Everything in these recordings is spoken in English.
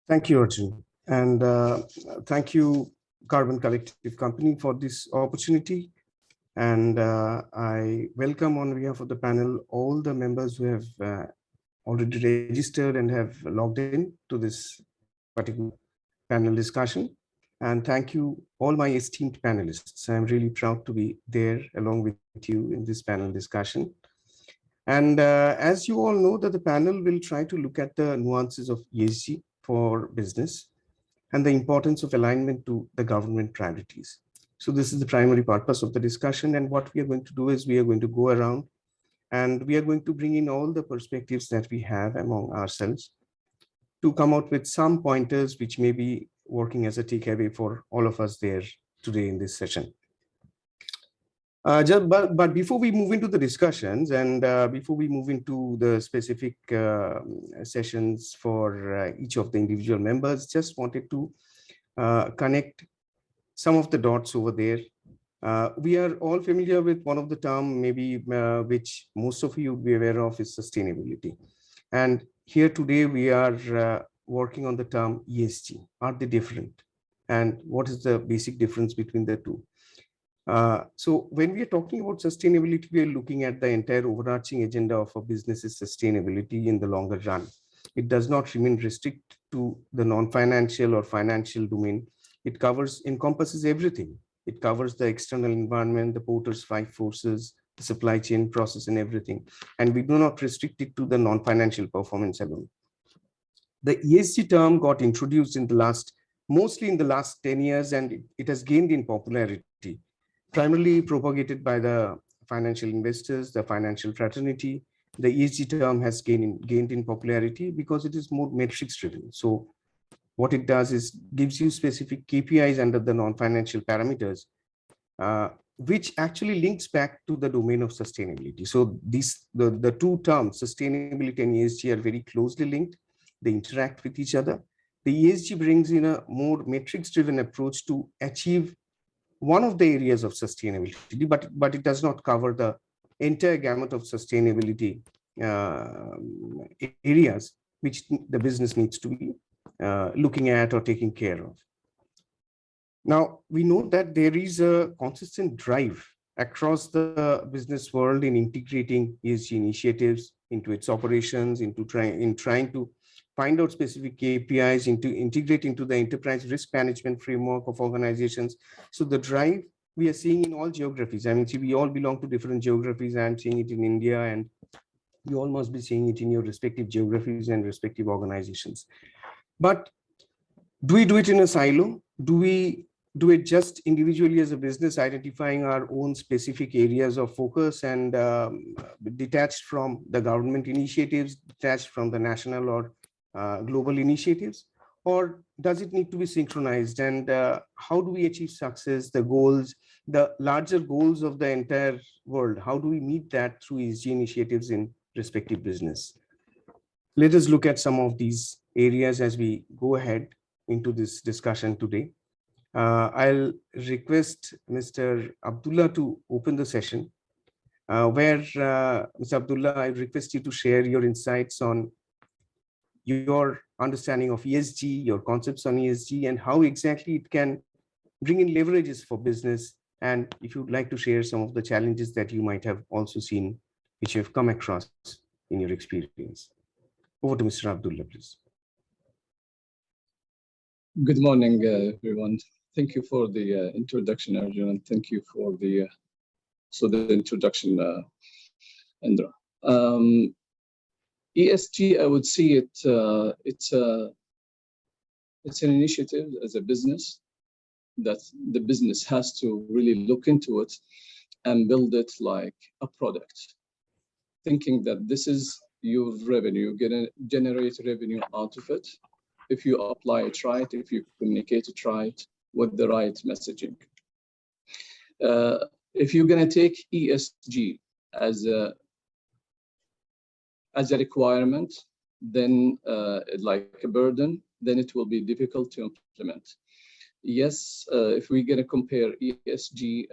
Thank you, Arjun. And thank you, Carbon Collective Company, for this opportunity. And I welcome on behalf of the panel all the members who have already registered and have logged in to this particular panel discussion. And thank you, all my esteemed panelists. I'm really proud to be there along with you in this panel discussion. And as you all know, that the panel will try to look at the nuances of ESG for business and the importance of alignment to the government priorities. So this is the primary purpose of the discussion. And what we are going to do is we are going to go around and we are going to bring in all the perspectives that we have among ourselves to come out with some pointers which may be working as a takeaway for all of us there today in this session. But before we move into the discussions and before we move into the specific sessions for each of the individual members, just wanted to connect some of the dots over there. We are all familiar with one of the term maybe which most of you would be aware of is sustainability. And here today we are working on the term ESG. Are they different? And what is the basic difference between the two? So when we are talking about sustainability, we are looking at the entire overarching agenda of a business's sustainability in the longer run. It does not remain restricted to the non-financial or financial domain. It encompasses everything. It covers the external environment, the Porter's 5 forces, the supply chain process and everything. And we do not restrict it to the non-financial performance alone. The ESG term got introduced mostly in the last 10 years, and it has gained in popularity, primarily propagated by the financial investors, the financial fraternity. The ESG term has gained in popularity because it is more metrics driven. So what it does is gives you specific KPIs under the non-financial parameters, which actually links back to the domain of sustainability. So the two terms, sustainability and ESG, are very closely linked. They interact with each other. The ESG brings in a more metrics-driven approach to achieve one of the areas of sustainability, but it does not cover the entire gamut of sustainability areas which the business needs to be looking at or taking care of. Now, we know that there is a consistent drive across the business world in integrating ESG initiatives into its operations, in trying to find out specific KPIs, into integrate into the enterprise risk management framework of organizations. So the drive we are seeing in all geographies. I mean, see, we all belong to different geographies. I'm seeing it in India, and you all must be seeing it in your respective geographies and respective organizations. But do we do it in a silo? Do we do it just individually as a business, identifying our own specific areas of focus and detached from the government initiatives, detached from the national or global initiatives? Or does it need to be synchronized? And how do we achieve success, the goals, the larger goals of the entire world? How do we meet that through ESG initiatives in respective business? Let us look at some of these areas as we go ahead into this discussion today. I'll request Mr. Abdullah to open the session, where Mr. Abdullah, I request you to share your insights on your understanding of ESG, your concepts on ESG, and how exactly it can bring in leverages for business. And if you'd like to share some of the challenges that you might have also seen, which you have come across in your experience. Over to Mr. Abdullah, please. Good morning, everyone. Thank you for the introduction, Arjun, and thank you for the introduction, Indra. ESG, I would see it. It's an initiative as a business that the business has to really look into it and build it like a product, thinking that this is your revenue, you're gonna generate revenue out of it if you apply it right, if you communicate it right with the right messaging. If you're gonna take ESG as a requirement, then like a burden, then it will be difficult to implement. Yes, if we're gonna compare ESG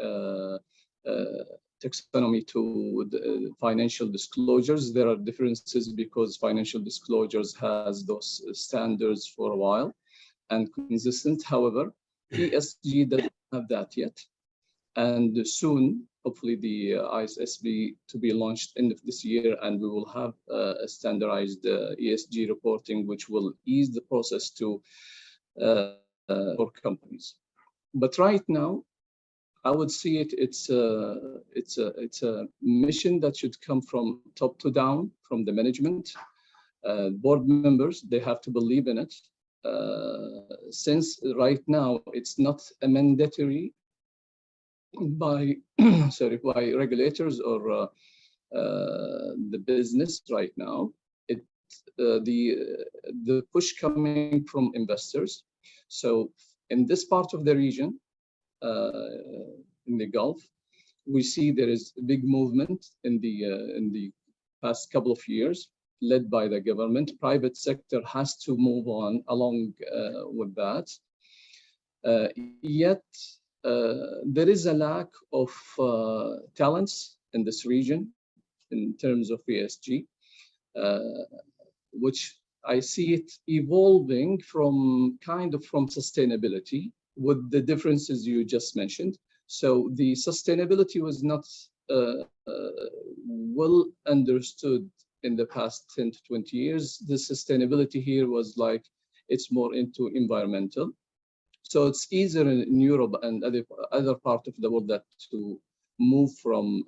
taxonomy to the financial disclosures. There are differences because financial disclosures has those standards for a while and consistent. However, ESG doesn't have that yet. And soon, hopefully, the ISSB to be launched end of this year, and we will have a standardized ESG reporting, which will ease the process to for companies. But right now, I would see it's a mission that should come from top to down, from the management, board members. They have to believe in it. Since right now it's not a mandatory by by regulators or the business right now. The push coming from investors. So in this part of the region, in the Gulf, we see there is a big movement in the past couple of years, led by the government. Private sector has to move on along with that. Yet there is a lack of talents in this region in terms of ESG, which I see it evolving from from sustainability, with the differences you just mentioned. So the sustainability was not well understood in the past 10 to 20 years. The sustainability here was like, it's more into environmental. So it's easier in Europe and other part of the world that to move from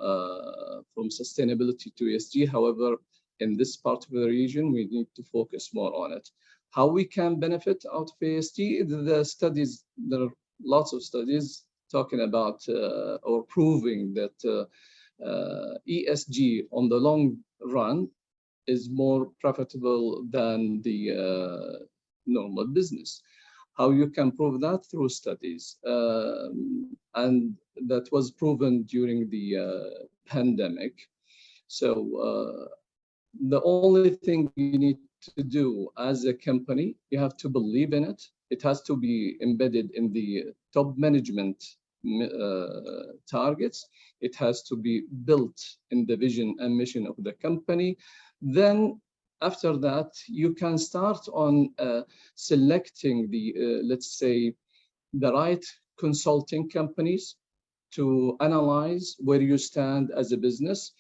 sustainability to ESG. However, in this part of the region, we need to focus more on it. How we can benefit out of ESG, the studies, there are lots of studies talking about or proving that ESG on the long run is more profitable than the normal business. How you can prove that? Through studies. And that was proven during the pandemic. So the only thing you need to do as a company, you have to believe in it. It has to be embedded in the top management targets. It has to be built in the vision and mission of the company. Then after that, you can start on selecting the, let's say, the right consulting companies to analyze where you stand as a business,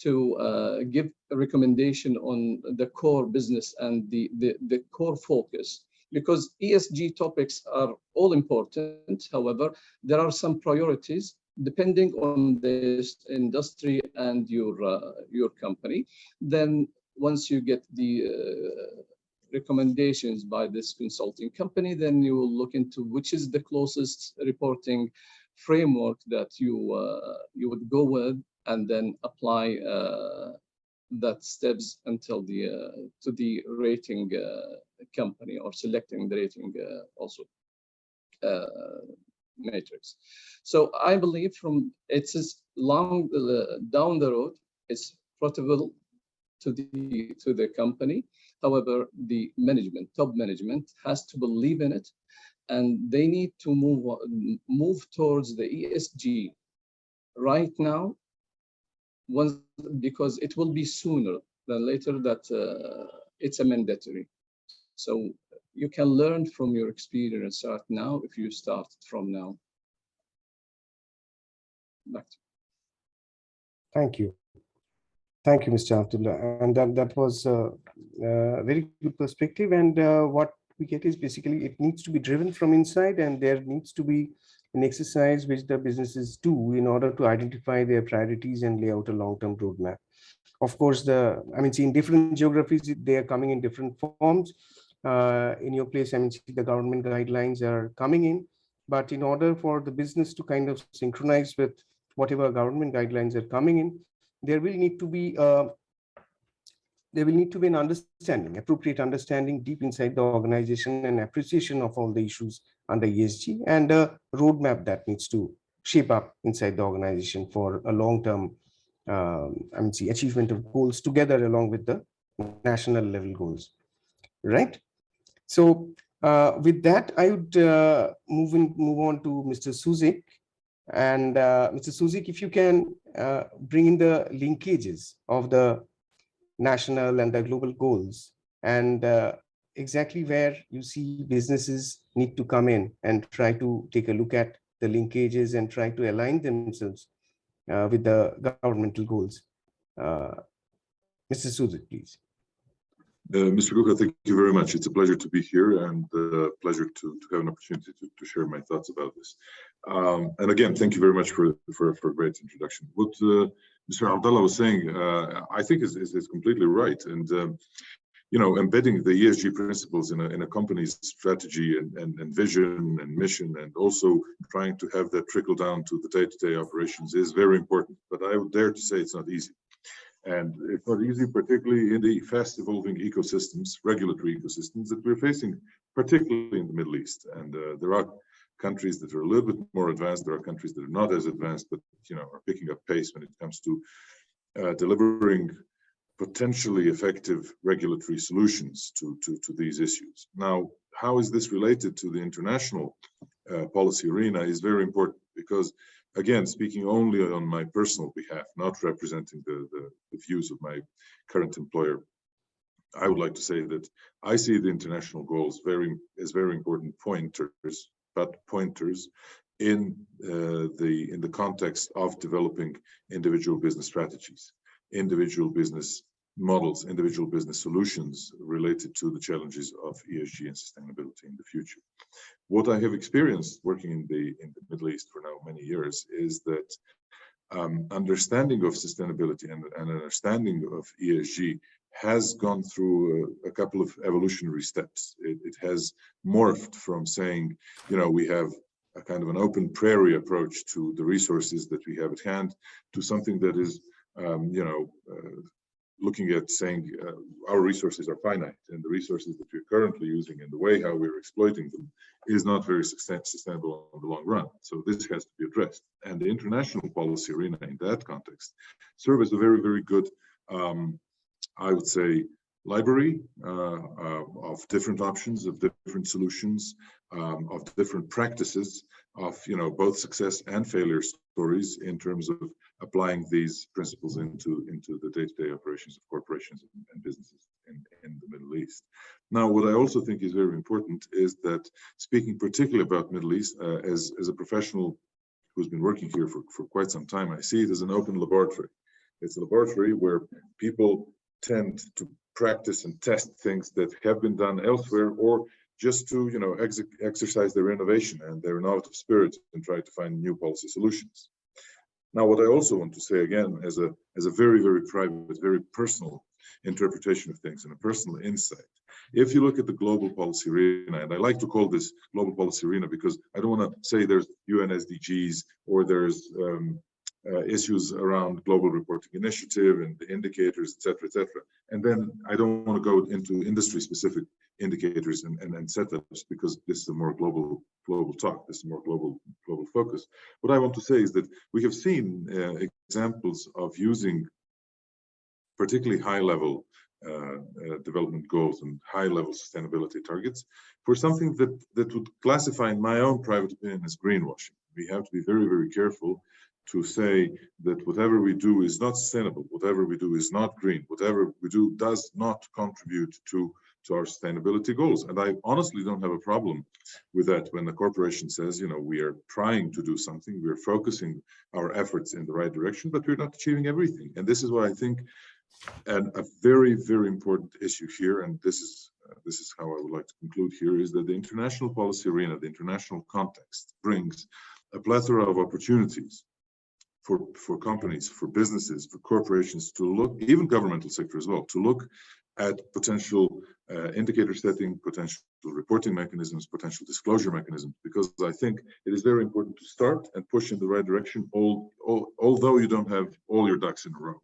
to give a recommendation on the core business and the core focus. Because ESG topics are all important. However, there are some priorities depending on the industry and your company. Then once you get the recommendations by this consulting company, then you will look into which is the closest reporting framework that you would go with, and then apply that steps until to the rating company, or selecting the rating also matrix. So I believe from it's long down the road, it's profitable to the company. However, the management, top management, has to believe in it, and they need to move towards the ESG right now. Because it will be sooner than later that it's a mandatory. So you can learn from your experience right now if you start from now. Back to you. Thank you. Thank you, Mr. Abdullah. And that was a very good perspective. And what we get is basically it needs to be driven from inside, and there needs to be an exercise which the businesses do in order to identify their priorities and lay out a long-term roadmap. Of course, see, in different geographies, they are coming in different forms. In your place, see, the government guidelines are coming in, but in order for the business to kind of synchronize with whatever government guidelines are coming in, there will need to be an understanding, appropriate understanding deep inside the organization, and appreciation of all the issues under ESG, and a roadmap that needs to shape up inside the organization for a long-term see, achievement of goals together along with the national level goals, right? So with that, I would move on to Mr. Susic. And Mr. Susic, if you can bring in the linkages of the national and the global goals, and exactly where you see businesses need to come in and try to take a look at the linkages and try to align themselves with the governmental goals. Mr. Susic, please. Mr. Guha, thank you very much. It's a pleasure to be here and a pleasure to have an opportunity to share my thoughts about this. And again, thank you very much for a great introduction. What Mr. Abdullah was saying, I think is completely right. And you know, embedding the ESG principles in a company's strategy and vision and mission, and also trying to have that trickle down to the day-to-day operations is very important. But I would dare to say it's not easy. And it's not easy, particularly in the fast evolving ecosystems, regulatory ecosystems that we're facing, particularly in the Middle East. And there are countries that are a little bit more advanced. There are countries that are not as advanced, but you know, are picking up pace when it comes to delivering potentially effective regulatory solutions to these issues. Now, how is this related to the international policy arena is very important, because again, speaking only on my personal behalf, not representing the views of my current employer, I would like to say that I see the international goals as very important pointers, but pointers in the context of developing individual business strategies, individual business models, individual business solutions related to the challenges of ESG and sustainability in the future. What I have experienced working in the Middle East for now many years is that understanding of sustainability and understanding of ESG has gone through a couple of evolutionary steps. It has morphed from saying, you know, we have a kind of an open prairie approach to the resources that we have at hand, to something that is, you know, looking at saying our resources are finite, and the resources that we're currently using and the way how we're exploiting them is not very sustainable in the long run. So this has to be addressed. And the international policy arena in that context serves as a very, very good, I would say, library of different options, of different solutions, of different practices, of, you know, both success and failure stories in terms of applying these principles into the day-to-day operations of corporations and businesses in the Middle East. Now, what I also think is very important is that, speaking particularly about Middle East, as a professional who's been working here for quite some time, I see it as an open laboratory. It's a laboratory where people tend to practice and test things that have been done elsewhere, or just to, you know, exercise their innovation and their innovative spirit and try to find new policy solutions. Now, what I also want to say again, as a very, very private, very personal interpretation of things and a personal insight, if you look at the global policy arena, and I like to call this global policy arena because I don't want to say there's UN SDGs or there's issues around global reporting initiative and the indicators, et cetera, and then I don't want to go into industry-specific indicators and setups, because this is a more global talk. This is a more global focus. What I want to say is that we have seen examples of using particularly high-level development goals and high-level sustainability targets for something that would classify, in my own private opinion, as greenwashing. We have to be very, very careful to say that whatever we do is not sustainable, whatever we do is not green, whatever we do does not contribute to our sustainability goals. And I honestly don't have a problem with that when the corporation says, you know, we are trying to do something, we're focusing our efforts in the right direction, but we're not achieving everything. And this is what I think a very, very important issue here, and this is how I would like to conclude here, is that the international policy arena, the international context, brings a plethora of opportunities for companies, for businesses, for corporations to look, even governmental sector as well, to look at potential indicator setting, potential reporting mechanisms, potential disclosure mechanisms, because I think it is very important to start and push in the right direction, although you don't have all your ducks in a row.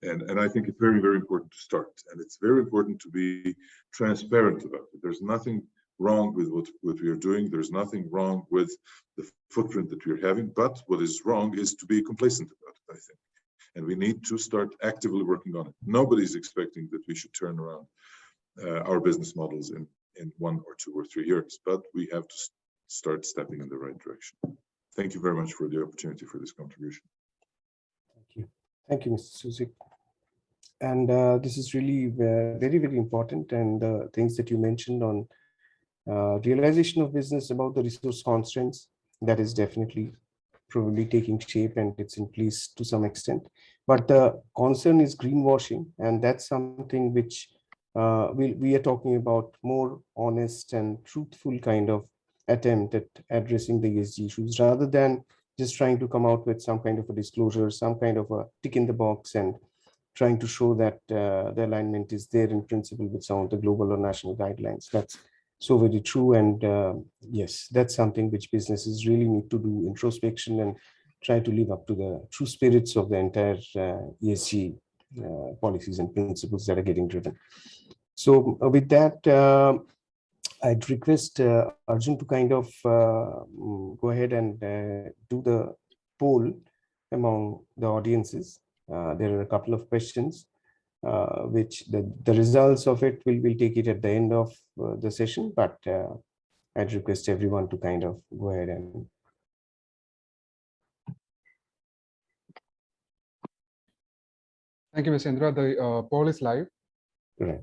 And I think it's very, very important to start. And it's very important to be transparent about it. There's nothing wrong with what we are doing. There's nothing wrong with the footprint that we're having. But what is wrong is to be complacent about it, I think. And we need to start actively working on it. Nobody's expecting that we should turn around our business models in 1 or 2 or 3 years, but we have to start stepping in the right direction. Thank you very much for the opportunity for this contribution. Thank you, Mr. Susic. And this is really very, very important. And the things that you mentioned on realization of business about the resource constraints, that is definitely probably taking shape and it's in place to some extent. But the concern is greenwashing, and that's something which we are talking about more honest and truthful kind of attempt at addressing the ESG issues rather than just trying to come out with some kind of a disclosure, some kind of a tick in the box and trying to show that the alignment is there in principle with some of the global or national guidelines. That's so very true. And yes, that's something which businesses really need to do introspection and try to live up to the true spirits of the entire ESG policies and principles that are getting driven. So with that, I'd request Arjun to kind of go ahead and do the poll among the audiences. There are a couple of questions which the results of it we'll take it at the end of the session, but I'd request everyone to kind of go ahead and. Thank you, Mr. Indra. The poll is live. Right.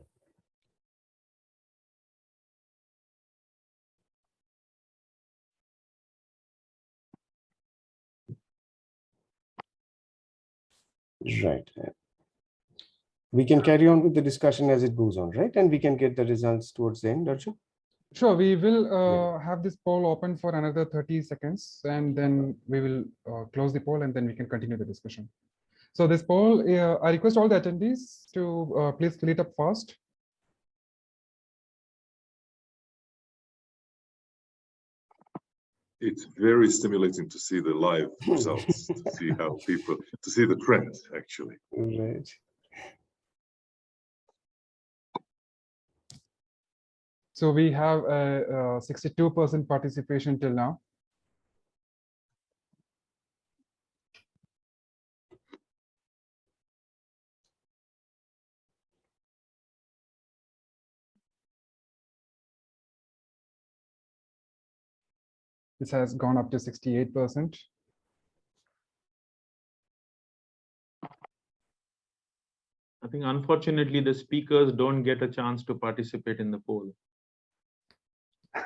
Right. We can carry on with the discussion as it goes on, right? And we can get the results towards the end, Arjun? Sure, we will have this poll open for another 30 seconds, and then we will close the poll, and then we can continue the discussion. So this poll, I request all the attendees to please fill it up fast. It's very stimulating to see the live results, to see how people, to see the trends actually. Right. So we have 62% participation till now. This has gone up to 68%. I think unfortunately the speakers don't get a chance to participate in the poll.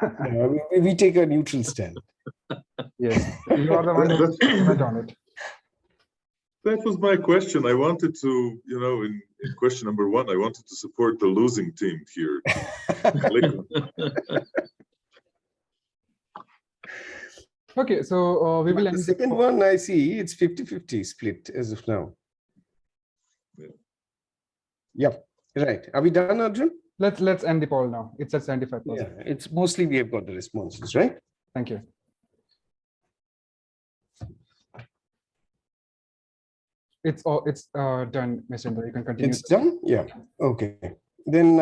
Yeah, we take a neutral stand. Yes, you are the one who comment on it. That was my question. I wanted to, you know, in question number one, I wanted to support the losing team here. Okay, so we will end the second one. I see it's 50-50 split as of now. Yeah. Yep. Right. Are we done, Arjun? Let's end the poll now. It's at 75%. Yeah. It's mostly we have got the responses, right? Thank you. It's done, Mr. Indra. You can continue. It's done. Yeah. Okay. Then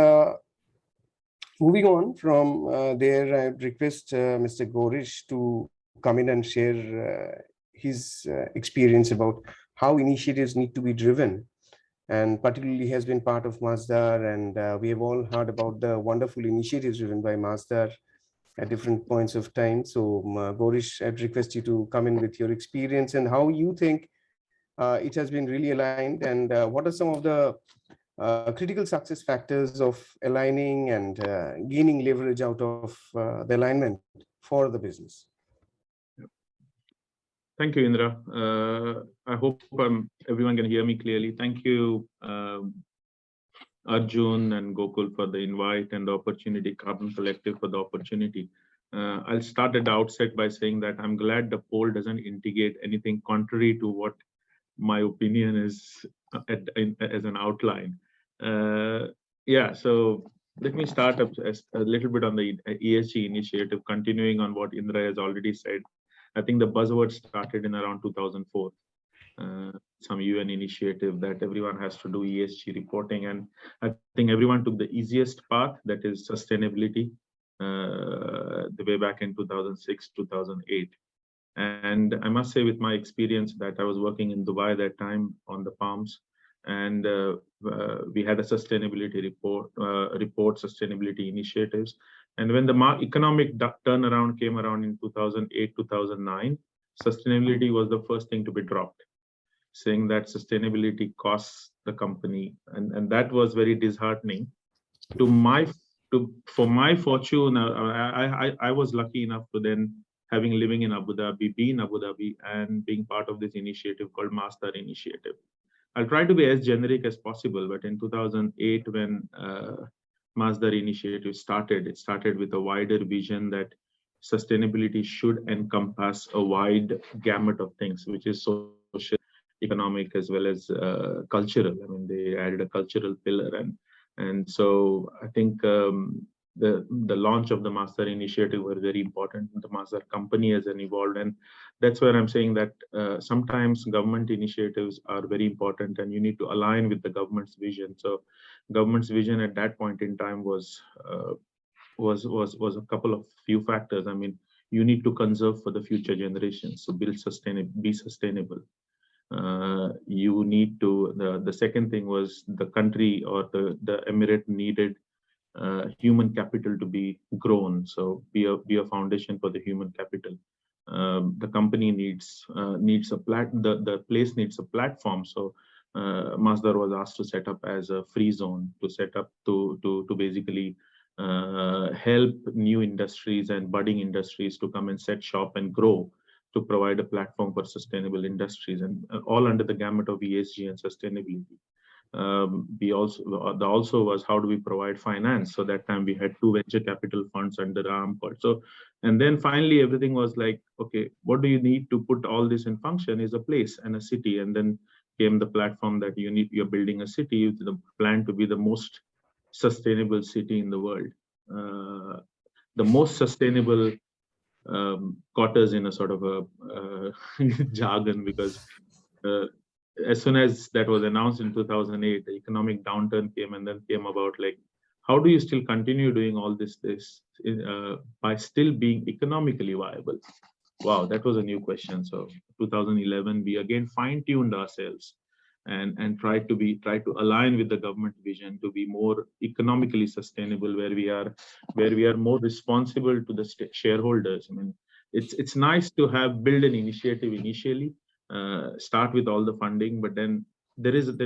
moving on from there, I request Mr. Gaurish to come in and share his experience about how initiatives need to be driven, and particularly has been part of Masdar, and we have all heard about the wonderful initiatives driven by Masdar at different points of time. So Gaurish, I'd request you to come in with your experience and how you think it has been really aligned, and what are some of the critical success factors of aligning and gaining leverage out of the alignment for the business. Thank you, Indra. I hope everyone can hear me clearly. Thank you, Arjun and Gokul for the invite and the opportunity, Carbon Collective for the opportunity. I'll start at the outset by saying that I'm glad the poll doesn't indicate anything contrary to what my opinion is as an outline. Yeah, so let me start up a little bit on the ESG initiative, continuing on what Indra has already said. I think the buzzword started in around 2004, some UN initiative that everyone has to do ESG reporting. And I think everyone took the easiest path, that is sustainability, the way back in 2006, 2008. And I must say, with my experience, that I was working in Dubai at that time on the Palms, and we had a sustainability report, sustainability initiatives. And when the economic turnaround came around in 2008, 2009, sustainability was the first thing to be dropped. saying that sustainability costs the company, and that was very disheartening. For my fortune, I was lucky enough to then, having living in Abu Dhabi, be in Abu Dhabi and being part of this initiative called Masdar initiative. I'll try to be as generic as possible, but in 2008, when Masdar initiative started, it started with a wider vision that sustainability should encompass a wide gamut of things, which is social, economic, as well as cultural. I mean, they added a cultural pillar, and so I think the launch of the Masdar initiative was very important. The Masdar company has evolved, and that's where I'm saying that sometimes government initiatives are very important, and you need to align with the government's vision. So, government's vision at that point in time was a couple of few factors. I mean, you need to conserve for the future generations, so be sustainable. You need to, the second thing was the country or the emirate needed human capital to be grown, so be a foundation for the human capital. The company needs the place needs a platform. So Masdar was asked to set up as a free zone, to basically help new industries and budding industries to come and set shop and grow, to provide a platform for sustainable industries, and all under the gamut of ESG and sustainability. Also was, how do we provide finance? So that time we had 2 venture capital funds under arm. So, and then finally everything was like, okay, what do you need to put all this in function is a place and a city. And then came the platform that you're building a city with the plan to be the most sustainable city in the world. The most sustainable quarters, in a sort of a jargon, because as soon as that was announced in 2008, the economic downturn came, and then came about like, how do you still continue doing all this by still being economically viable? Wow, that was a new question. So 2011, we again fine-tuned ourselves and tried to align with the government vision to be more economically sustainable, where we are more responsible to the shareholders. I mean, it's nice to build an initiative initially, start with all the funding, but then there is a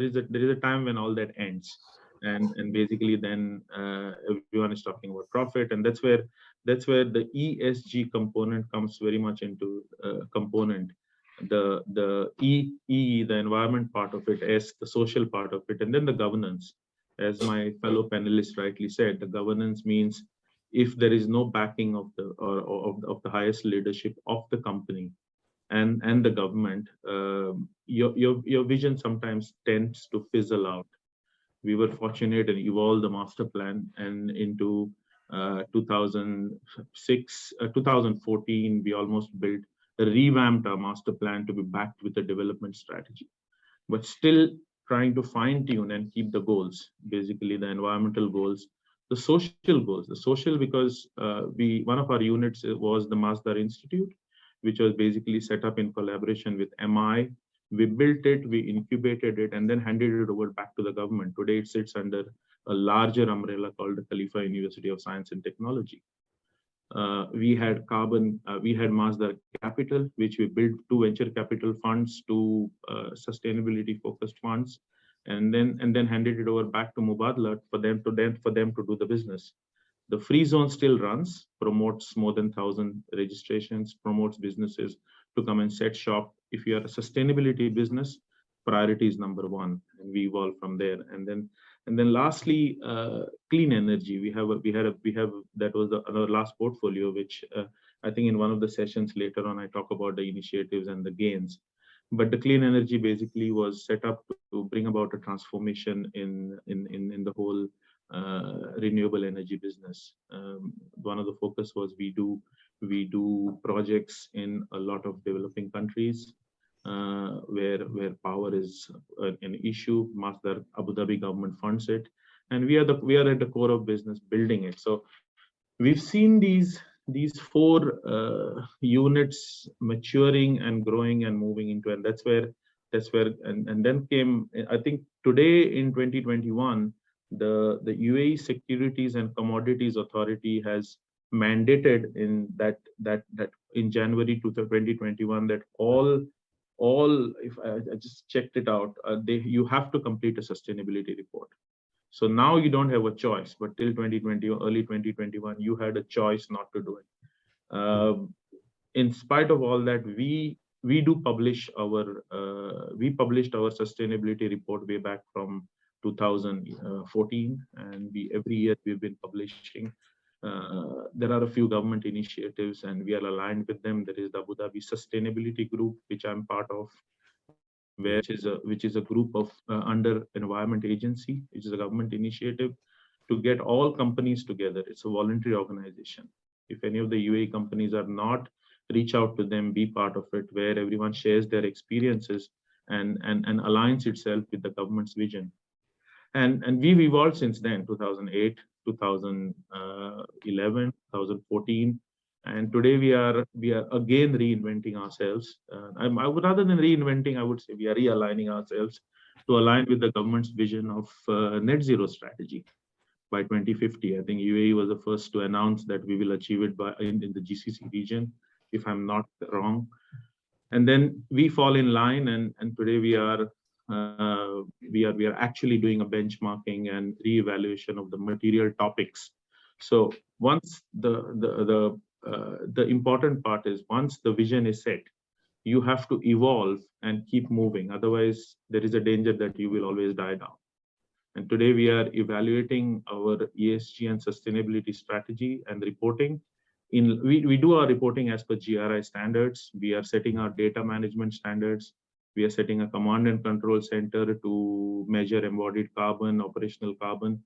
time when all that ends, and basically then everyone is talking about profit, and that's where the ESG component comes very much into component. The E, the environment part of it, S, the social part of it, and then the governance. As my fellow panelists rightly said, the governance means if there is no backing of the highest leadership of the company and the government, your vision sometimes tends to fizzle out. We were fortunate and evolved the master plan, and into 2014, we almost revamped our master plan to be backed with a development strategy, but still trying to fine tune and keep the goals, basically the environmental goals, the social goals, because one of our units was the Masdar Institute, which was basically set up in collaboration with MI. We built it, we incubated it, and then handed it over back to the government. Today, it sits under a larger umbrella called the Khalifa University of Science and Technology. We had Masdar Capital, which we built 2 venture capital funds, 2 sustainability-focused funds, and then handed it over back to Mubadala for them to do the business. The free zone still runs, promotes more than 1,000 registrations, promotes businesses to come and set shop. If you are a sustainability business, priority is number 1, and we evolve from there. And then lastly, clean energy. We have that was our last portfolio, which I think in one of the sessions later on I talk about the initiatives and the gains. But the clean energy basically was set up to bring about a transformation in the whole renewable energy business. One of the focus was we do projects in a lot of developing countries where power is an issue. Masdar Abu Dhabi government funds it, and we are at the core of business building it. So we've seen these 4 units maturing and growing and moving into, and that's where and then came, I think today in 2021, the UAE Securities and Commodities Authority has mandated in that in January 2021 that all all, if I just checked it out, you have to complete a sustainability report. So now you don't have a choice, but till 2020 or early 2021, you had a choice not to do it. In spite of all that, we do publish our we published our sustainability report way back from 2014, and every year we've been publishing. There are a few government initiatives, and we are aligned with them. There is the Abu Dhabi Sustainability Group, which I'm part of, which is a group of under Environment Agency, which is a government initiative to get all companies together. It's a voluntary organization. If any of the UAE companies are not, reach out to them, be part of it, where everyone shares their experiences and aligns itself with the government's vision. And we've evolved since then, 2008, 2011, 2014. And today we are again reinventing ourselves. I would, rather than reinventing, I would say we are realigning ourselves to align with the government's vision of net zero strategy by 2050. I think UAE was the first to announce that we will achieve it in the GCC region, if I'm not wrong. And then we fall in line, and today we are actually doing a benchmarking and reevaluation of the material topics. So once the important part is, once the vision is set, you have to evolve and keep moving. Otherwise, there is a danger that you will always die down. And today we are evaluating our ESG and sustainability strategy and reporting. We do our reporting as per GRI standards. We are setting our data management standards. We are setting a command and control center to measure embodied carbon, operational carbon.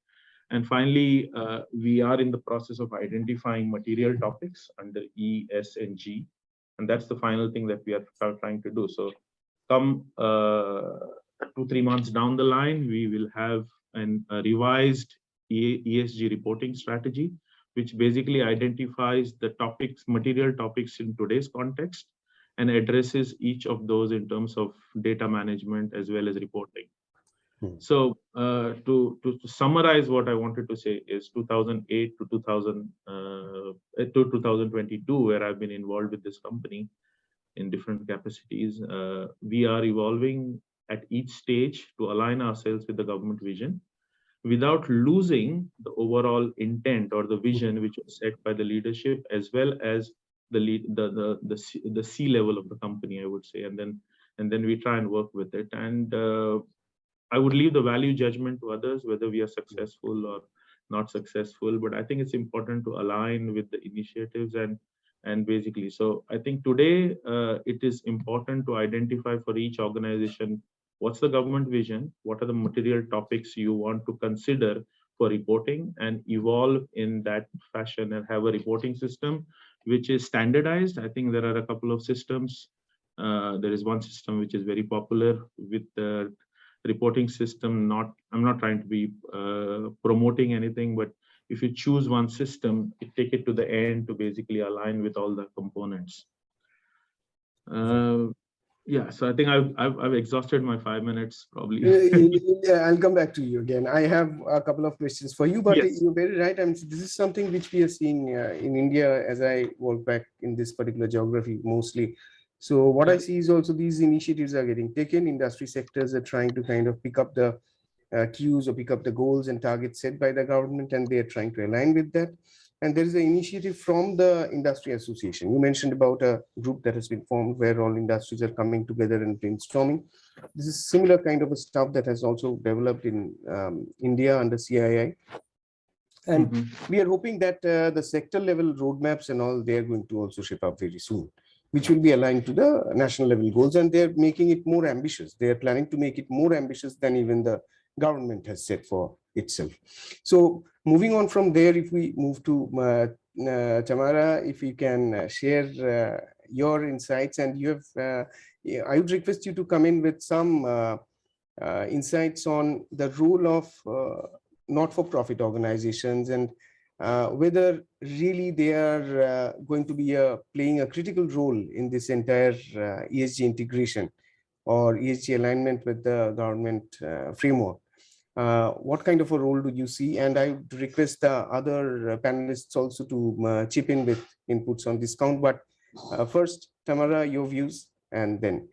And finally, we are in the process of identifying material topics under E, S, and G. And that's the final thing that we are trying to do. So come 2-3 months down the line, we will have a revised ESG reporting strategy, which basically identifies the topics, material topics in today's context, and addresses each of those in terms of data management as well as reporting. So to summarize, what I wanted to say is 2008 to 2022, where I've been involved with this company in different capacities, we are evolving at each stage to align ourselves with the government vision without losing the overall intent or the vision which was set by the leadership, as well as the C level of the company, I would say, and then we try and work with it. And I would leave the value judgment to others, whether we are successful or not successful. But I think it's important to align with the initiatives and basically. So I think today it is important to identify for each organization, what's the government vision, what are the material topics you want to consider for reporting, and evolve in that fashion and have a reporting system which is standardized. I think there are a couple of systems. There is one system which is very popular with the reporting system. I'm not trying to be promoting anything, but if you choose one system, you take it to the end to basically align with all the components. Yeah, so I think I've exhausted my 5 minutes probably. Yeah, I'll come back to you again. I have a couple of questions for you, but yes, you're very right. I mean, this is something which we are seeing in India as I work back in this particular geography mostly. So what I see is also these initiatives are getting taken. Industry sectors are trying to kind of pick up the cues or pick up the goals and targets set by the government, and they are trying to align with that. And there is an initiative from the industry association. You mentioned about a group that has been formed where all industries are coming together and brainstorming. This is similar kind of a stuff that has also developed in India under CII. And we are hoping that the sector level roadmaps and all, they are going to also shape up very soon, which will be aligned to the national level goals, and they're making it more ambitious. They are planning to make it more ambitious than even the government has set for itself. So moving on from there, if we move to Tamara, if you can share your insights, and you have, I would request you to come in with some insights on the role of not-for-profit organizations, and whether really they are going to be playing a critical role in this entire ESG integration or ESG alignment with the government framework. What kind of a role do you see? And I would request the other panelists also to chip in with inputs on this count. But first, Tamara, your views, and then.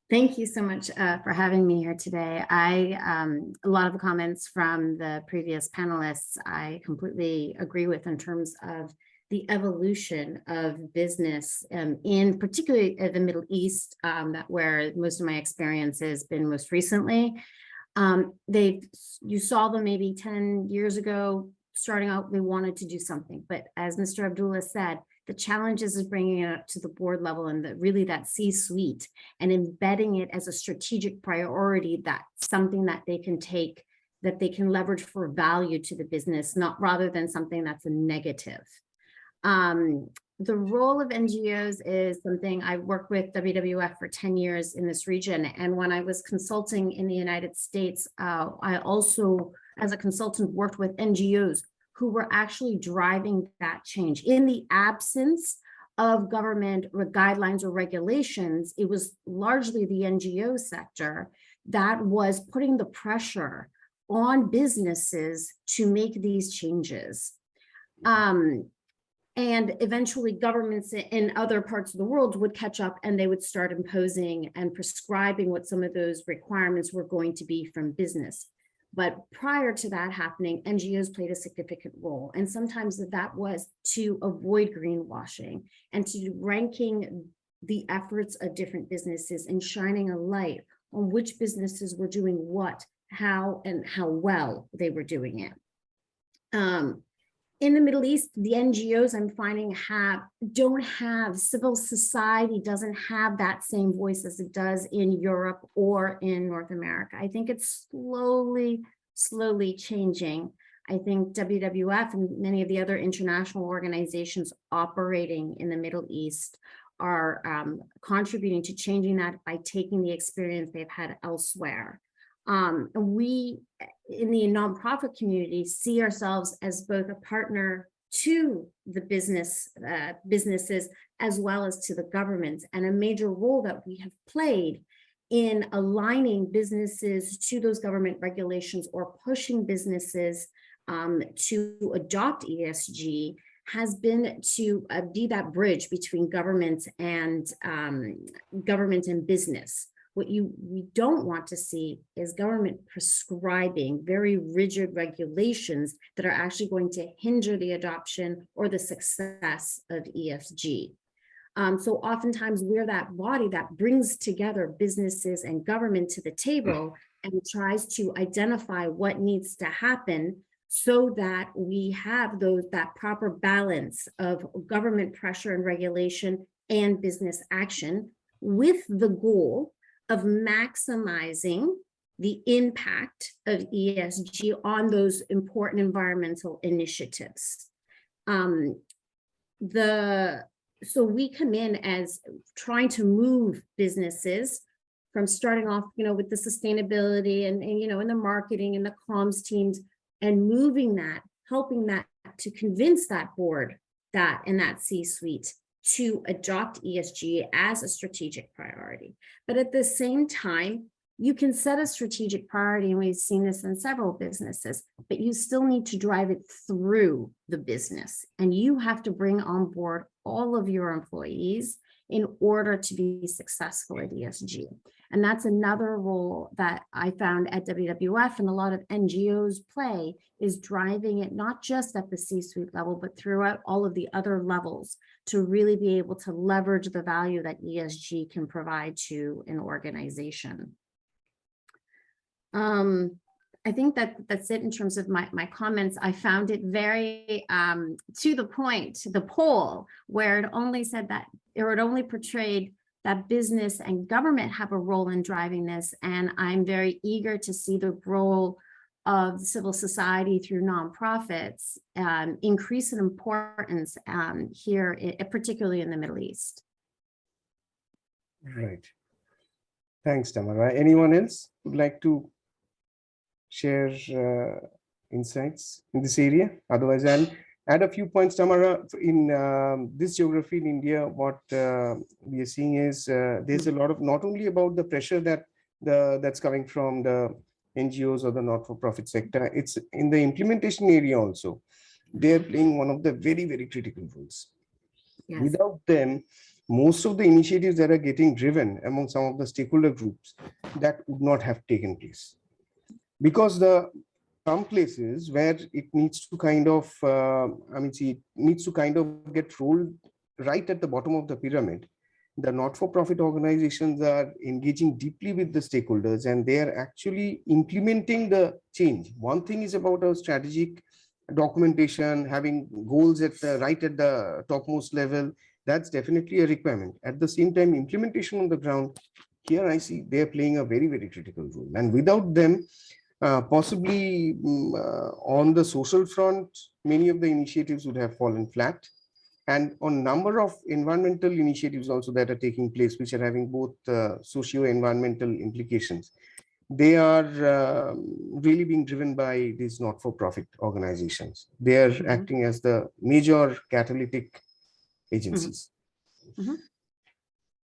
Thank you so much for having me here today. A lot of the comments from the previous panelists, I completely agree with in terms of the evolution of business in particularly the Middle East, where most of my experience has been most recently. You saw them maybe 10 years ago, starting out, they wanted to do something. But as Mr. Abdullah said, the challenges is bringing it up to the board level and really that C-suite and embedding it as a strategic priority, that's something that they can take, that they can leverage for value to the business, not rather than something that's a negative. The role of NGOs is something I worked with WWF for 10 years in this region. And when I was consulting in the United States, I also, as a consultant, worked with NGOs who were actually driving that change. In the absence of government guidelines or regulations, it was largely the NGO sector that was putting the pressure on businesses to make these changes. And eventually governments in other parts of the world would catch up and they would start imposing and prescribing what some of those requirements were going to be from business. But prior to that happening, NGOs played a significant role. And sometimes that was to avoid greenwashing and to ranking the efforts of different businesses and shining a light on which businesses were doing what, how, and how well they were doing it. In the Middle East, the NGOs I'm finding don't have, civil society doesn't have that same voice as it does in Europe or in North America. I think it's slowly changing. I think WWF and many of the other international organizations operating in the Middle East are contributing to changing that by taking the experience they've had elsewhere. We in the nonprofit community see ourselves as both a partner to the businesses as well as to the governments, and a major role that we have played in aligning businesses to those government regulations or pushing businesses to adopt ESG has been to be that bridge between government and business. What we don't want to see is government prescribing very rigid regulations that are actually going to hinder the adoption or the success of ESG. So oftentimes we're that body that brings together businesses and government to the table and tries to identify what needs to happen so that we have that proper balance of government pressure and regulation and business action, with the goal of maximizing the impact of ESG on those important environmental initiatives. So we come in as trying to move businesses from starting off, with the sustainability and in the marketing and the comms teams, and moving that, helping that to convince that board and that C-suite to adopt ESG as a strategic priority. But at the same time, you can set a strategic priority, and we've seen this in several businesses, but you still need to drive it through the business. And you have to bring on board all of your employees in order to be successful at ESG. And that's another role that I found at WWF and a lot of NGOs play, is driving it not just at the C-suite level, but throughout all of the other levels to really be able to leverage the value that ESG can provide to an organization. I think that's it in terms of my comments. I found it very to the point, the poll, where it only said that, or it only portrayed that business and government have a role in driving this. And I'm very eager to see the role of civil society through nonprofits increase in importance here, particularly in the Middle East. Right. Thanks, Tamara. Anyone else would like to share insights in this area? Otherwise, I'll add a few points. Tamara, in this geography in India, what we are seeing is there's a lot of, not only about the pressure that's coming from the NGOs or the not-for-profit sector, it's in the implementation area also. They're playing one of the very, very critical roles. Yes. Without them, most of the initiatives that are getting driven among some of the stakeholder groups, that would not have taken place. Because some places where it needs to kind of, it needs to kind of get rolled right at the bottom of the pyramid. The not-for-profit organizations are engaging deeply with the stakeholders, and they are actually implementing the change. One thing is about our strategic documentation, having goals right at the topmost level. That's definitely a requirement. At the same time, implementation on the ground, here I see they're playing a very, very critical role. And without them, possibly on the social front, many of the initiatives would have fallen flat. And on number of environmental initiatives also that are taking place, which are having both socio-environmental implications, they are really being driven by these not-for-profit organizations. They are acting as the major catalytic agencies.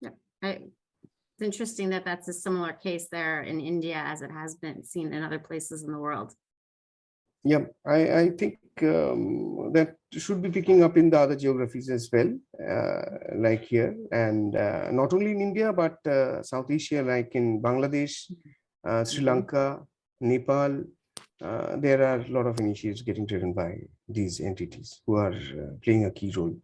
Yeah, it's interesting that that's a similar case there in India as it has been seen in other places in the world. Yeah, I think that should be picking up in the other geographies as well, like here, and not only in India, but South Asia, like in Bangladesh, Sri Lanka, Nepal. There are a lot of initiatives getting driven by these entities who are playing a key role.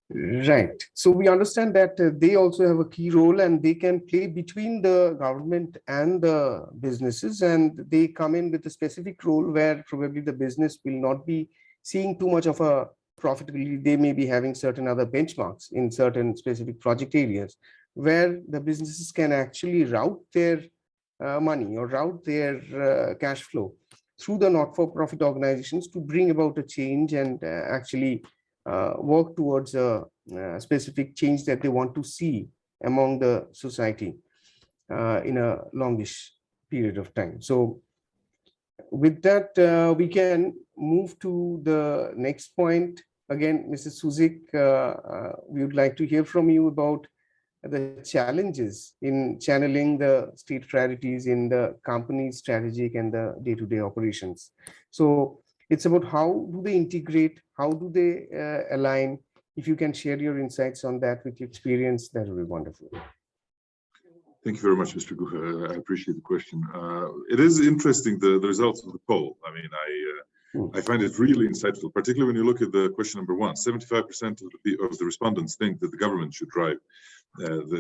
Right. So we understand that they also have a key role, and they can play between the government and the businesses, and they come in with a specific role where probably the business will not be seeing too much of a profitability. They may be having certain other benchmarks in certain specific project areas where the businesses can actually route their money or route their cash flow through the not-for-profit organizations to bring about a change and actually work towards a specific change that they want to see among the society in a longish period of time. So with that, we can move to the next point. Again, Mrs. Susic, we would like to hear from you about the challenges in channeling the state priorities in the company's strategic and the day-to-day operations. So it's about how do they integrate, how do they align. If you can share your insights on that with your experience, that would be wonderful. Thank you very much, Mr. Guha. I appreciate the question. It is interesting, the results of the poll. I mean, I find it really insightful, particularly when you look at the question number one. 75% of the respondents think that the government should drive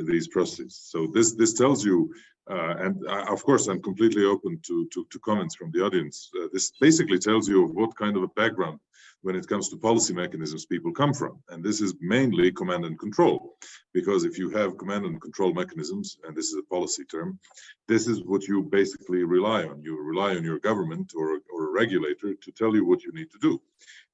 these processes. So this tells you, and of course I'm completely open to comments from the audience. This basically tells you what kind of a background when it comes to policy mechanisms people come from, and this is mainly command and control. Because if you have command and control mechanisms, and this is a policy term, this is what you basically rely on. You rely on your government or a regulator to tell you what you need to do.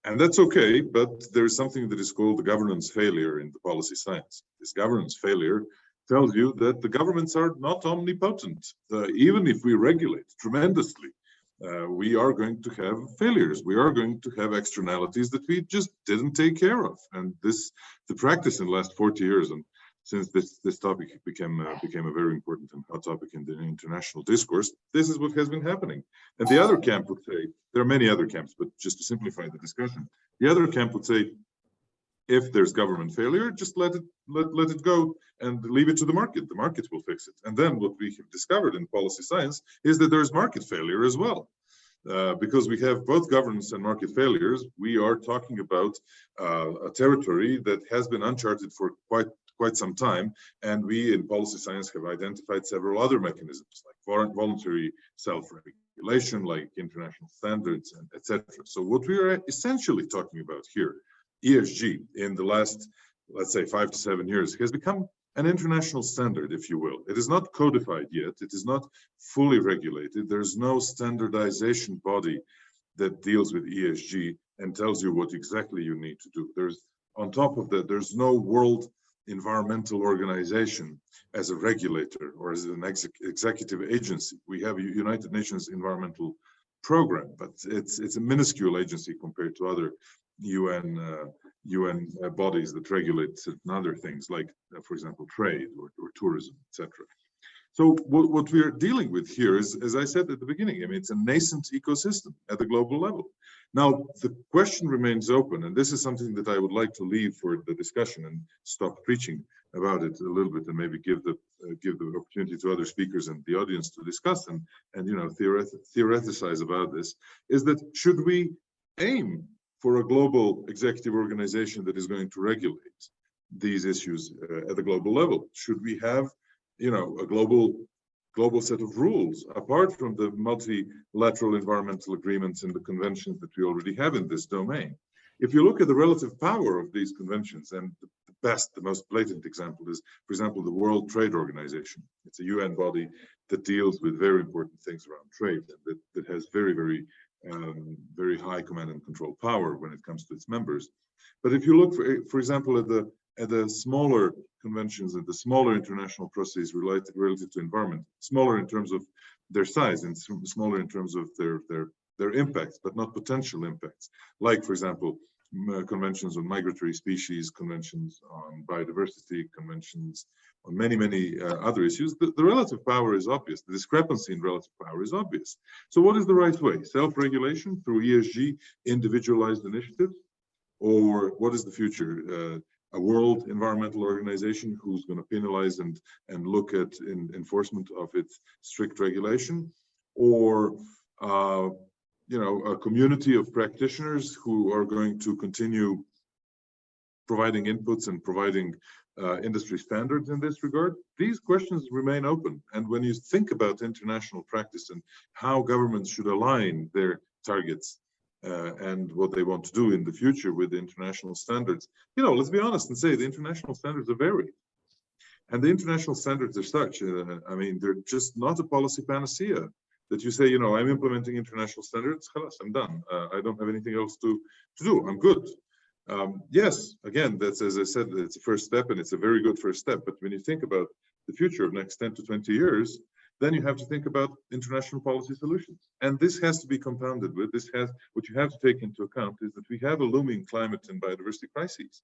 And that's okay, but there is something that is called the governance failure in the policy science. This governance failure tells you that the governments are not omnipotent. Even if we regulate tremendously, we are going to have failures. We are going to have externalities that we just didn't take care of. And the practice in the last 40 years, and since this topic became a very important and hot topic in the international discourse, this is what has been happening. And the other camp would say, there are many other camps, but just to simplify the discussion, the other camp would say, if there's government failure, just let it go and leave it to the market. The market will fix it. And then what we have discovered in policy science is that there's market failure as well. Because we have both governance and market failures, we are talking about a territory that has been uncharted for quite some time, and we in policy science have identified several other mechanisms like voluntary self-regulation, like international standards, and etc. So what we are essentially talking about here, ESG, in the last, let's say, 5 to 7 years, has become an international standard, if you will. It is not codified yet. It is not fully regulated. There's no standardization body that deals with ESG and tells you what exactly you need to do. There's, on top of that, there's no world environmental organization as a regulator or as an executive agency. We have a United Nations environmental program, but it's a minuscule agency compared to other UN bodies that regulate certain other things, like, for example, trade or tourism, etc. So what we're dealing with here is, as I said at the beginning, I mean, it's a nascent ecosystem at the global level. Now, the question remains open, and this is something that I would like to leave for the discussion and stop preaching about it a little bit, and maybe give the opportunity to other speakers and the audience to discuss and you know, theoreticize about this. Is that should we aim for a global executive organization that is going to regulate these issues at the global level? Should we have, you know, a global set of rules apart from the multilateral environmental agreements and the conventions that we already have in this domain? If you look at the relative power of these conventions, and the most blatant example is, for example, the World Trade Organization. It's a UN body that deals with very important things around trade, and that has very high command and control power when it comes to its members. But if you look, for example, at the smaller conventions and the smaller international processes related to environment, smaller in terms of their size and smaller in terms of their impacts, but not potential impacts. Like, for example, conventions on migratory species, conventions on biodiversity, conventions on many other issues. The relative power is obvious. The discrepancy in relative power is obvious. So what is the right way? Self-regulation through ESG, individualized initiatives? Or what is the future? A world environmental organization who's going to penalize and look at enforcement of its strict regulation? Or you know, a community of practitioners who are going to continue providing inputs and providing industry standards in this regard? These questions remain open. And when you think about international practice and how governments should align their targets and what they want to do in the future with the international standards, you know, let's be honest and say the international standards are varied. And the international standards are such, I mean, they're just not a policy panacea that you say, you know, I'm implementing international standards, khalas, I'm done. I don't have anything else to do. I'm good. Yes, again, that's, as I said, it's a first step and it's a very good first step. But when you think about the future of next 10 to 20 years, then you have to think about international policy solutions. And this has to be compounded with, what you have to take into account is that we have a looming climate and biodiversity crises.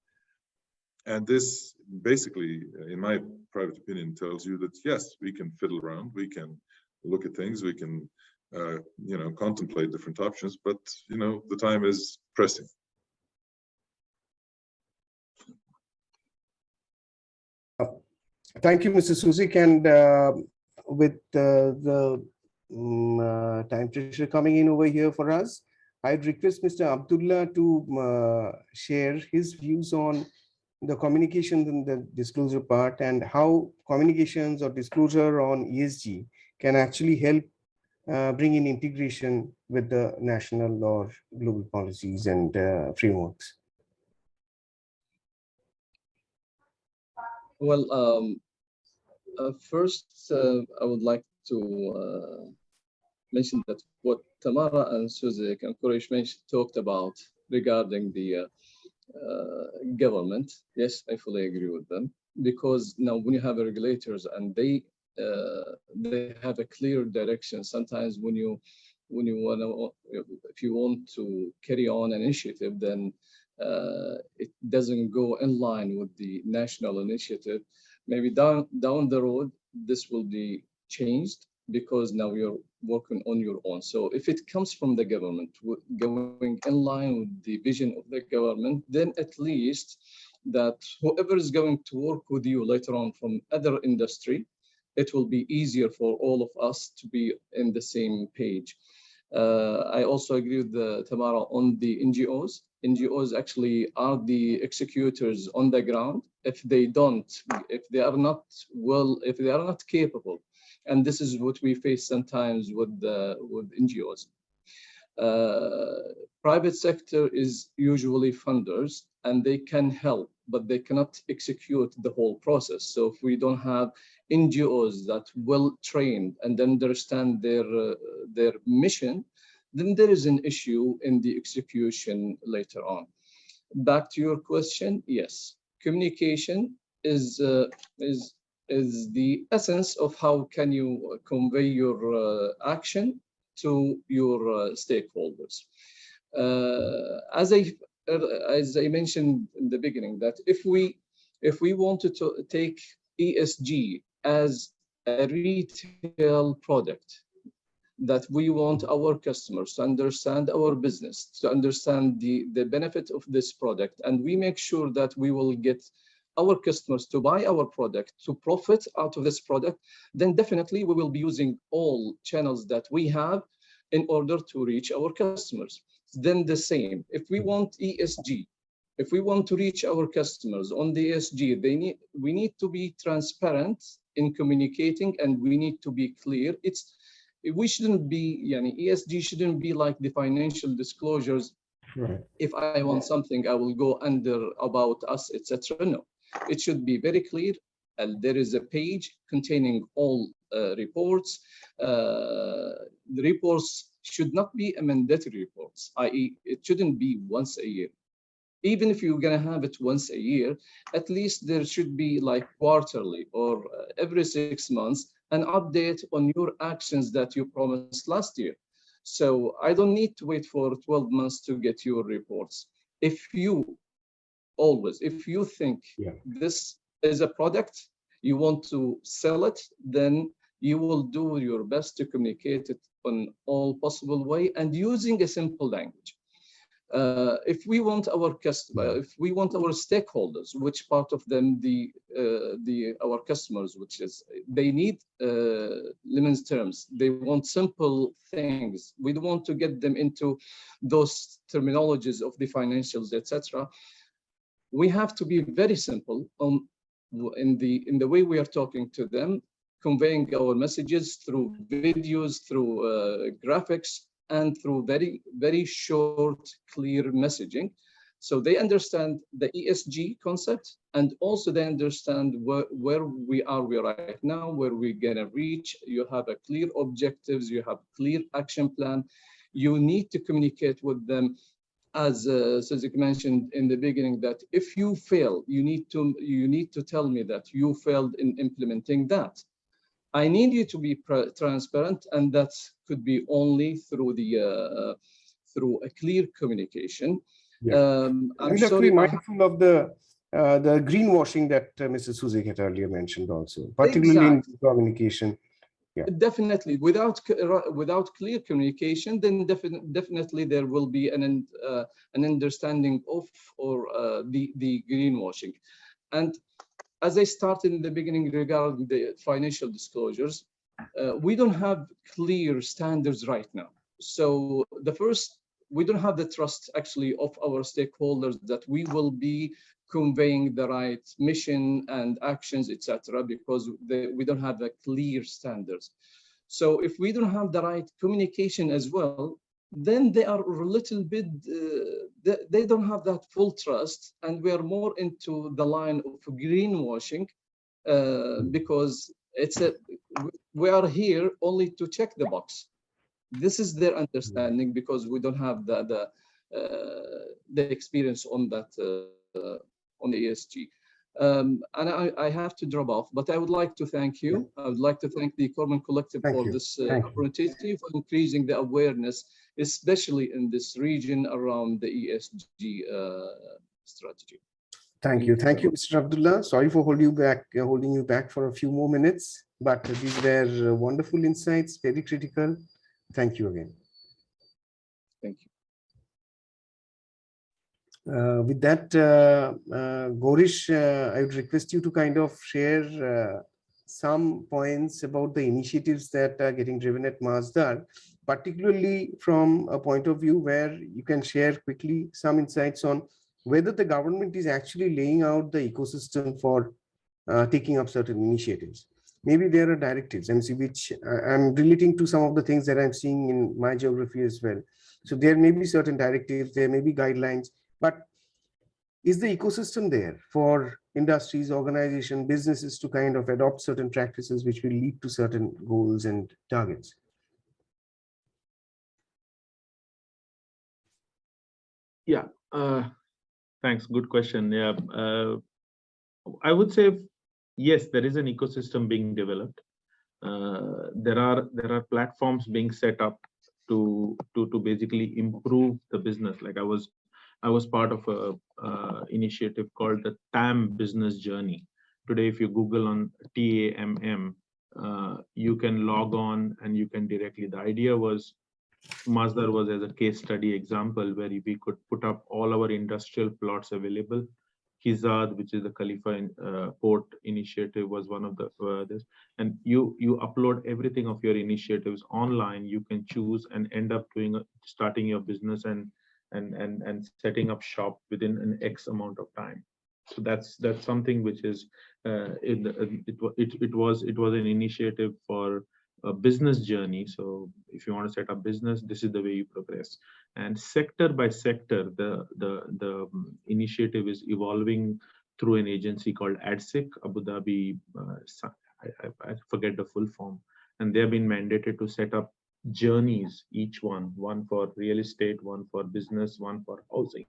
And this basically, in my private opinion, tells you that, yes, we can fiddle around, we can look at things, we can, you know, contemplate different options, but, you know, the time is pressing. Thank you, Mr. Susic. And with the time pressure coming in over here for us, I'd request Mr. Abdullah to share his views on the communications and the disclosure part, and how communications or disclosure on ESG can actually help bring in integration with the national or global policies and frameworks. Well, first, I would like to mention that what Tamara and Susic and Gaurish talked about regarding the government, yes, I fully agree with them, because now when you have regulators and they have a clear direction, sometimes when you want to, if you want to carry on an initiative, then it doesn't go in line with the national initiative. Maybe down the road, this will be changed because now you're working on your own. So if it comes from the government, going in line with the vision of the government, then at least that whoever is going to work with you later on from other industry, it will be easier for all of us to be in the same page. I also agree with Tamara on the NGOs. NGOs actually are the executors on the ground. If they are not capable, and this is what we face sometimes with NGOs. Private sector is usually funders, and they can help, but they cannot execute the whole process. So if we don't have NGOs that well trained and understand their mission, then there is an issue in the execution later on. Back to your question, yes, communication is the essence of how can you convey your action to your stakeholders. As I mentioned in the beginning, that if we wanted to take ESG as a retail product, that we want our customers to understand our business, to understand the benefit of this product, and we make sure that we will get our customers to buy our product, to profit out of this product, then definitely we will be using all channels that we have in order to reach our customers. Then the same, if we want ESG, if we want to reach our customers on the ESG, we need to be transparent in communicating, and we need to be clear. We shouldn't be, ESG shouldn't be like the financial disclosures. Right. If I want something, I will go under about us, etc. No, it should be very clear. And there is a page containing all reports. The reports should not be a mandatory reports, i.e. it shouldn't be once a year. Even if you're gonna have it once a year, at least there should be like quarterly or every 6 months, an update on your actions that you promised last year. So I don't need to wait for 12 months to get your reports. If you think this is a product, you want to sell it, then you will do your best to communicate it on all possible way and using a simple language. If we want our customer, if we want our stakeholders, which part of them our customers, which is they need layman's terms, they want simple things. We don't want to get them into those terminologies of the financials, etc. We have to be very simple in the way we are talking to them, conveying our messages through videos, through graphics, and through very, very short, clear messaging. So they understand the ESG concept, and also they understand where we are right now, where we're gonna reach. You have a clear objectives, you have clear action plan. You need to communicate with them, as Susic mentioned in the beginning, that if you fail, you need to tell me that you failed in implementing that. I need you to be transparent, and that could be only through through a clear communication. I'm sorry, mindful of the greenwashing that Mrs. Susic had earlier mentioned, also, particularly in communication. Yeah. Definitely, without clear communication, then definitely there will be an understanding of the greenwashing. And as I started in the beginning regarding the financial disclosures, we don't have clear standards right now. So we don't have the trust actually of our stakeholders that we will be conveying the right mission and actions, etc., because we don't have the clear standards. So if we don't have the right communication as well, then they are a little bit, they don't have that full trust, and we are more into the line of greenwashing, because we are here only to check the box. This is their understanding, because we don't have the experience on that on the ESG. And I have to drop off, but I would like to thank you. I would like to thank the Corman Collective for this opportunity, for increasing the awareness, especially in this region around the ESG strategy. Thank you, Mr. Abdullah. Sorry for holding you back for a few more minutes, but these were wonderful insights, very critical. Thank you again. Thank you. With that, Gaurish, I would request you to kind of share some points about the initiatives that are getting driven at Masdar, particularly from a point of view where you can share quickly some insights on whether the government is actually laying out the ecosystem for taking up certain initiatives. Maybe there are directives, which I'm relating to some of the things that I'm seeing in my geography as well. So there may be certain directives, there may be guidelines, but is the ecosystem there for industries, organizations, businesses to kind of adopt certain practices which will lead to certain goals and targets? Yeah, thanks. Good question. Yeah, I would say yes, there is an ecosystem being developed. There are platforms being set up to basically improve the business. Like I was part of a initiative called the TAM Business Journey. Today, if you Google on TAMM, you can log on and you can directly, the idea was, Masdar was as a case study example where we could put up all our industrial plots available. Kizad, which is the Khalifa port initiative, was one of the this, and you upload everything of your initiatives online. You can choose and end up doing starting your business and setting up shop within an X amount of time. So that's something which is it was an initiative for a business journey. So if you want to set up business, this is the way you progress. And sector by sector, the initiative is evolving through an agency called ADSIC, Abu Dhabi. I forget the full form, and they have been mandated to set up journeys, each one for real estate, one for business, one for housing.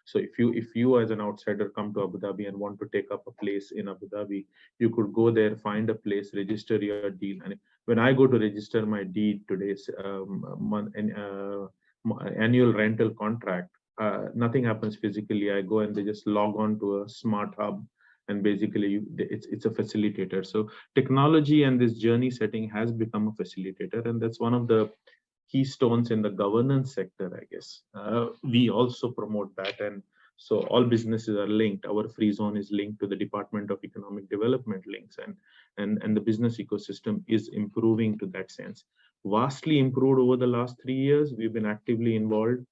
So if you as an outsider come to Abu Dhabi and want to take up a place in Abu Dhabi, you could go there, find a place, register your deed. And when I go to register my deed today's annual rental contract, nothing happens physically. I go and they just log on to a smart hub, and basically it's a facilitator. So technology and this journey setting has become a facilitator, and that's one of the keystones in the governance sector, I guess. We also promote that, and so all businesses are linked. Our free zone is linked to the Department of Economic Development links, and the business ecosystem is improving to that sense. Vastly improved over the last 3 years. We've been actively involved.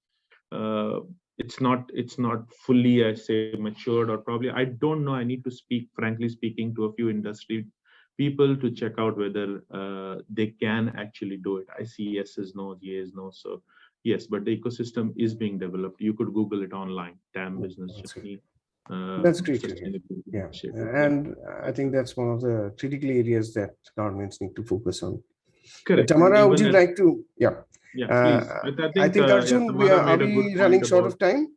It's not fully, I say, matured, or probably, I don't know. I need to speak, frankly speaking, to a few industry people to check out whether they can actually do it. I see yeses, no, yes, no. So yes, but the ecosystem is being developed. You could Google it online, TAM business journey. That's great to hear. Yeah, and I think that's one of the critical areas that governments need to focus on. Correct. Tamara, would you like to? Yeah. Yeah, please. I think Arjun, are we running short of time?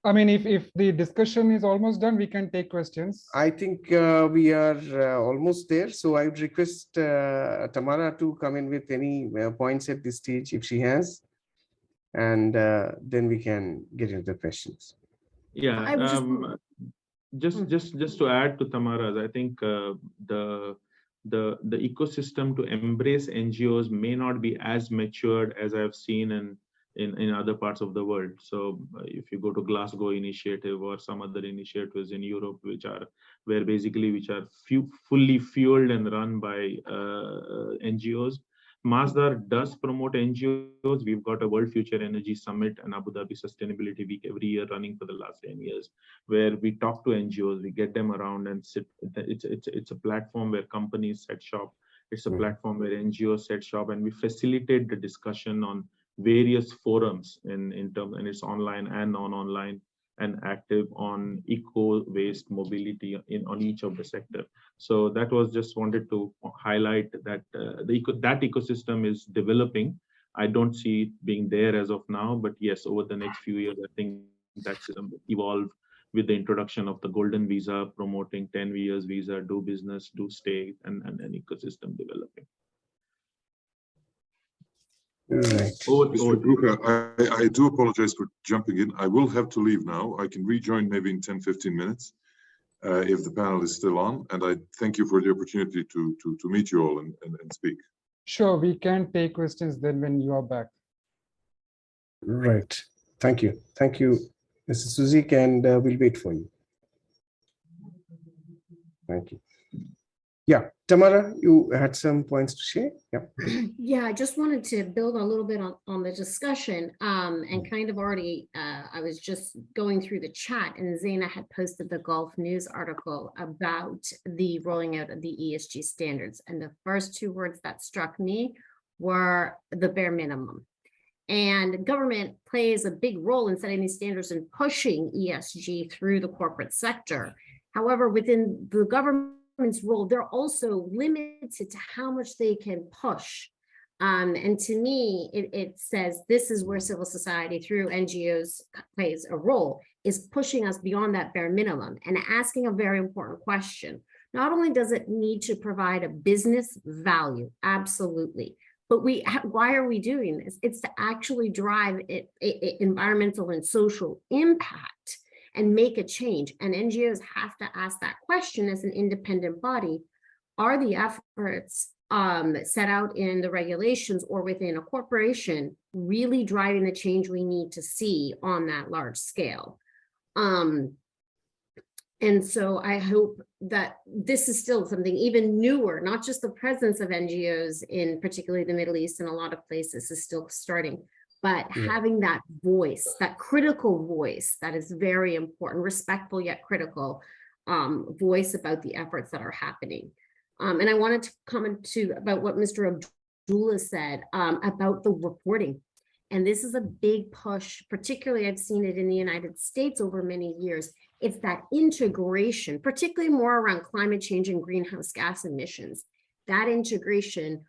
I mean, if the discussion is almost done, we can take questions. I think we are almost there. So I would request Tamara to come in with any points at this stage if she has, and then we can get into the questions. Yeah, just to add to Tamara's, I think the ecosystem to embrace NGOs may not be as matured as I've seen in other parts of the world. So if you go to Glasgow initiative or some other initiatives in Europe, which are fully fueled and run by NGOs. Masdar does promote NGOs. We've got a World Future Energy Summit and Abu Dhabi Sustainability Week every year running for the last 10 years, where we talk to NGOs, we get them around and sit. It's a platform where companies set shop. It's a platform where NGOs set shop, and we facilitate the discussion on various forums in terms, and it's online and non-online, and active on eco-waste mobility on each of the sector. So that was just wanted to highlight that that ecosystem is developing. I don't see it being there as of now, but yes, over the next few years, I think that's evolve with the introduction of the golden visa, promoting 10 years visa, do business, do stay, and an ecosystem developing. Right. Mr. Guha, I do apologize for jumping in. I will have to leave now. I can rejoin maybe in 10-15 minutes if the panel is still on. And I thank you for the opportunity to meet you all and speak. Sure, we can take questions then when you are back. Right. Thank you. Thank you, Mr. Susic, and we'll wait for you. Thank you. Yeah, Tamara, you had some points to share. Yeah. Yeah, I just wanted to build a little bit on the discussion, and kind of already, I was just going through the chat, and Zaina had posted the Gulf News article about the rolling out of the ESG standards. And the first two words that struck me were the bare minimum. And government plays a big role in setting these standards and pushing ESG through the corporate sector. However, within the government's role, they're also limited to how much they can push. And to me, it says this is where civil society through NGOs plays a role, is pushing us beyond that bare minimum and asking a very important question. Not only does it need to provide a business value, absolutely, but why are we doing this? It's to actually drive environmental and social impact. and make a change. And NGOs have to ask that question as an independent body. Are the efforts set out in the regulations or within a corporation really driving the change we need to see on that large scale? And so I hope that this is still something even newer, not just the presence of NGOs in particularly the Middle East and a lot of places is still starting, but having that voice, that critical voice that is very important, respectful yet critical voice about the efforts that are happening. And I wanted to comment too about what Mr. Abdullah said about the reporting. And this is a big push, particularly I've seen it in the United States over many years. It's that integration, particularly more around climate change and greenhouse gas emissions, that integration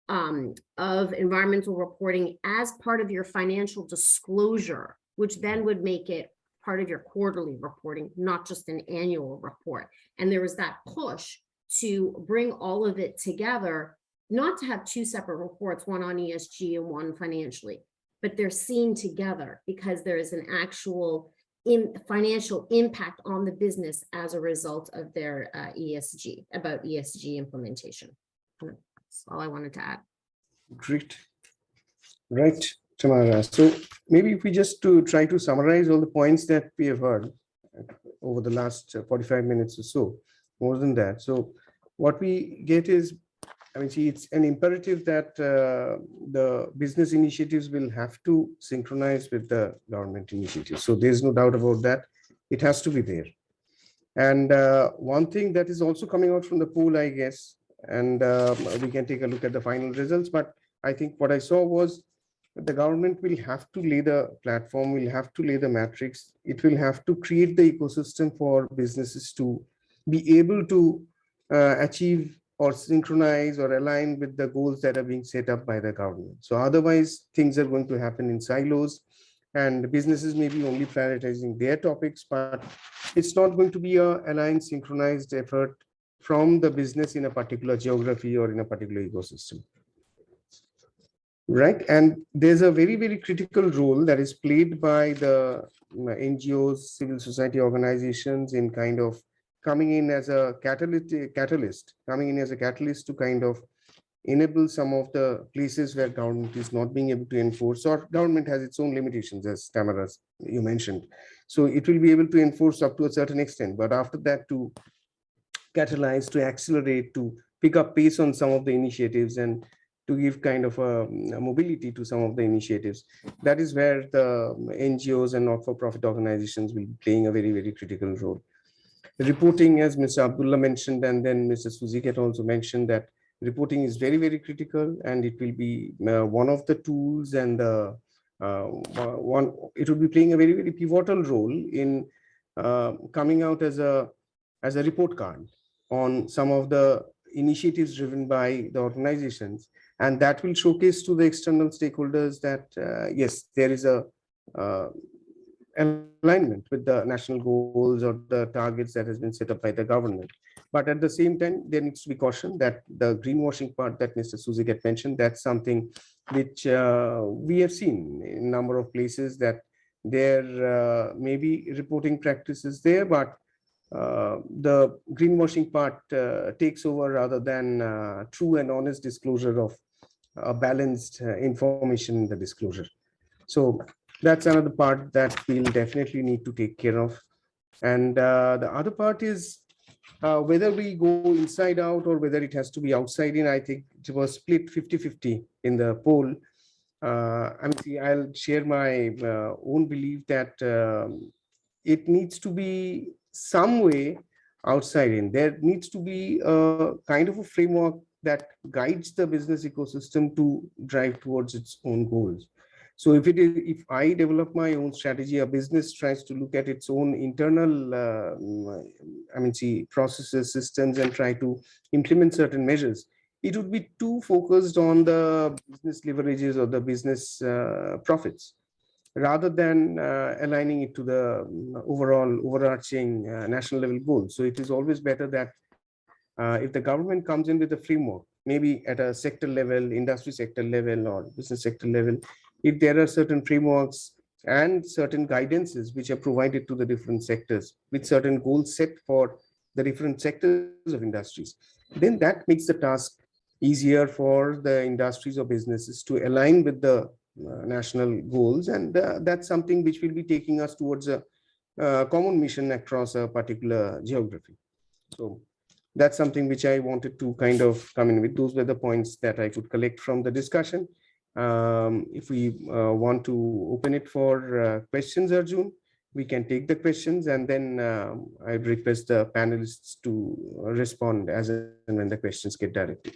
of environmental reporting as part of your financial disclosure, which then would make it part of your quarterly reporting, not just an annual report. And there was that push to bring all of it together, not to have two separate reports, one on ESG and one financially, but they're seen together because there is an actual financial impact on the business as a result of their ESG, about ESG implementation. That's all I wanted to add. Great. Right, Tamara. So maybe if we just to try to summarize all the points that we have heard over the last 45 minutes or so, more than that. So what we get is, I mean, see, it's an imperative that the business initiatives will have to synchronize with the government initiatives. So there's no doubt about that. It has to be there. And one thing that is also coming out from the poll, I guess, and we can take a look at the final results, but I think what I saw was that the government will have to lay the platform, will have to lay the matrix. It will have to create the ecosystem for businesses to be able to achieve or synchronize or align with the goals that are being set up by the government. So otherwise, things are going to happen in silos and businesses may be only prioritizing their topics, but it's not going to be a aligned, synchronized effort from the business in a particular geography or in a particular ecosystem. Right. And there's a very, very critical role that is played by the NGOs, civil society organizations in kind of coming in as a catalyst to kind of enable some of the places where government is not being able to enforce, or government has its own limitations, as Tamara, you mentioned. So it will be able to enforce up to a certain extent, but after that to catalyze, to accelerate, to pick up pace on some of the initiatives and to give kind of a mobility to some of the initiatives. That is where the NGOs and not-for-profit organizations will be playing a very, very critical role. Reporting, as Mr. Abdullah mentioned, and then Mr. Susic had also mentioned that reporting is very, very critical, and it will be one of the tools, and it will be playing a very, very pivotal role in coming out as a report card on some of the initiatives driven by the organizations, and that will showcase to the external stakeholders that yes, there is a alignment with the national goals or the targets that has been set up by the government. But at the same time, there needs to be caution that the greenwashing part that Mr. Susic had mentioned, that's something which we have seen in a number of places, that there may be reporting practices there, but the greenwashing part takes over rather than true and honest disclosure of balanced information in the disclosure. So that's another part that we'll definitely need to take care of. And the other part is whether we go inside out or whether it has to be outside in. I think it was split 50-50 in the poll. I'll share my own belief that it needs to be some way outside in. There needs to be a kind of a framework that guides the business ecosystem to drive towards its own goals. So if I develop my own strategy, a business tries to look at its own internal processes, systems, and try to implement certain measures, it would be too focused on the business leverages or the business profits, rather than aligning it to the overall overarching national level goals. So it is always better that if the government comes in with a framework, maybe at a sector level, industry sector level, or business sector level, if there are certain frameworks and certain guidances which are provided to the different sectors with certain goals set for the different sectors of industries, then that makes the task easier for the industries or businesses to align with the national goals. And that's something which will be taking us towards a common mission across a particular geography. So that's something which I wanted to kind of come in with. Those were the points that I could collect from the discussion. If we want to open it for questions, Arjun, we can take the questions, and then I'd request the panelists to respond as and when the questions get directed.